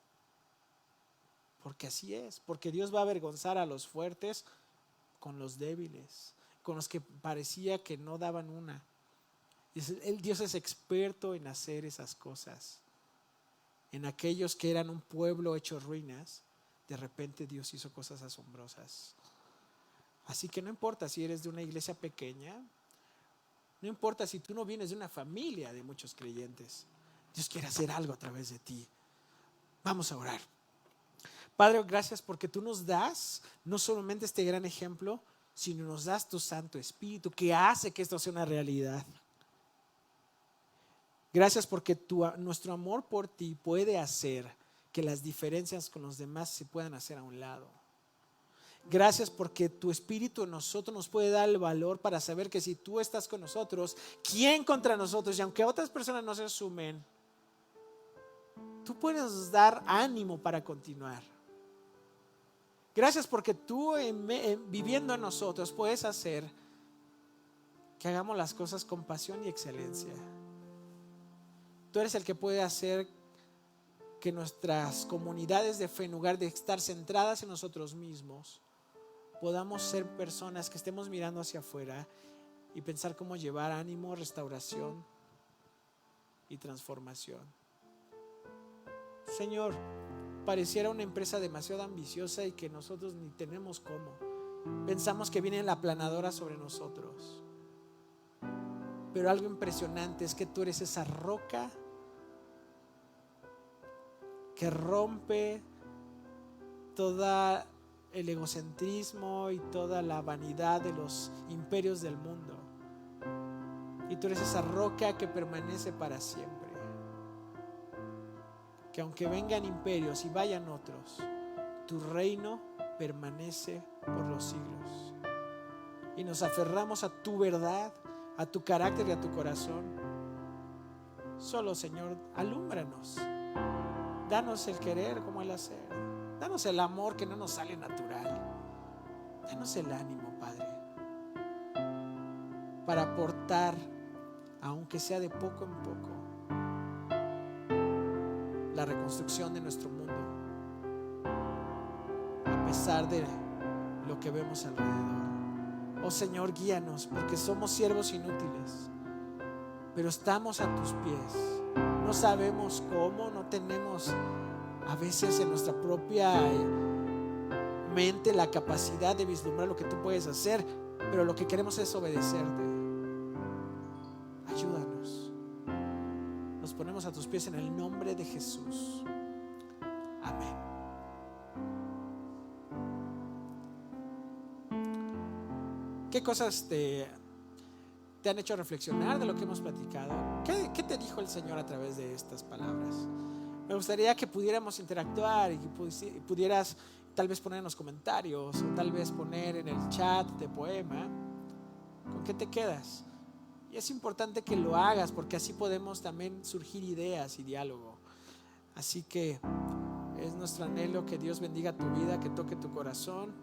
Porque así es. Porque Dios va a avergonzar a los fuertes con los débiles, con los que parecía que no daban una. Dios es experto en hacer esas cosas. En aquellos que eran un pueblo hecho ruinas, de repente Dios hizo cosas asombrosas. Así que no importa si eres de una iglesia pequeña, no importa si tú no vienes de una familia de muchos creyentes, Dios quiere hacer algo a través de ti. Vamos a orar. Padre, gracias porque tú nos das no solamente este gran ejemplo, sino nos das tu Santo Espíritu que hace que esto sea una realidad. Gracias porque nuestro amor por ti puede hacer que las diferencias con los demás se puedan hacer a un lado. Gracias porque tu Espíritu en nosotros nos puede dar el valor para saber que si tú estás con nosotros, ¿quién contra nosotros? Y aunque otras personas no se sumen, tú puedes dar ánimo para continuar. Gracias porque tú viviendo en nosotros puedes hacer que hagamos las cosas con pasión y excelencia. Tú eres el que puede hacer que nuestras comunidades de fe, en lugar de estar centradas en nosotros mismos, podamos ser personas que estemos mirando hacia afuera y pensar cómo llevar ánimo, restauración y transformación. Señor, pareciera una empresa demasiado ambiciosa y que nosotros ni tenemos cómo. Pensamos que viene la aplanadora sobre nosotros. Pero algo impresionante es que tú eres esa roca que rompe todo el egocentrismo y toda la vanidad de los imperios del mundo. Y tú eres esa roca que permanece para siempre. Que aunque vengan imperios y vayan otros, tu reino permanece por los siglos. Y nos aferramos a tu verdad, a tu carácter y a tu corazón. Solo, Señor, alúmbranos. Danos el querer como el hacer. Danos el amor que no nos sale natural. Danos el ánimo, Padre, para aportar, aunque sea de poco en poco, la reconstrucción de nuestro mundo, a pesar de lo que vemos alrededor. Oh Señor, guíanos, porque somos siervos inútiles, pero estamos a tus pies. No sabemos cómo, no tenemos a veces en nuestra propia mente la capacidad de vislumbrar lo que tú puedes hacer, pero lo que queremos es obedecerte. Ayúdanos. Nos ponemos a tus pies en el nombre de Jesús. Amén. ¿Qué cosas te han hecho reflexionar de lo que hemos platicado? ¿Qué te dijo el Señor a través de estas palabras? Me gustaría que pudiéramos interactuar y que pudieras tal vez poner en los comentarios o tal vez poner en el chat de Poema con qué te quedas. Y es importante que lo hagas porque así podemos también surgir ideas y diálogo. Así que es nuestro anhelo que Dios bendiga tu vida, que toque tu corazón.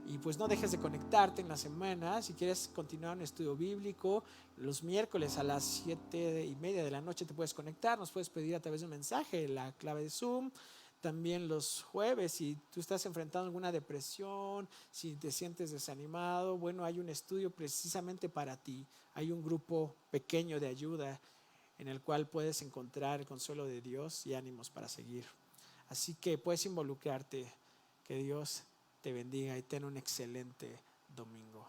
Y pues no dejes de conectarte en la semana. Si quieres continuar un estudio bíblico, los miércoles a las 7:30 de la noche te puedes conectar. Nos puedes pedir a través de un mensaje la clave de Zoom. También los jueves, si tú estás enfrentando alguna depresión, si te sientes desanimado, bueno, hay un estudio precisamente para ti. Hay un grupo pequeño de ayuda en el cual puedes encontrar el consuelo de Dios y ánimos para seguir. Así que puedes involucrarte. Que Dios te bendiga y ten un excelente domingo.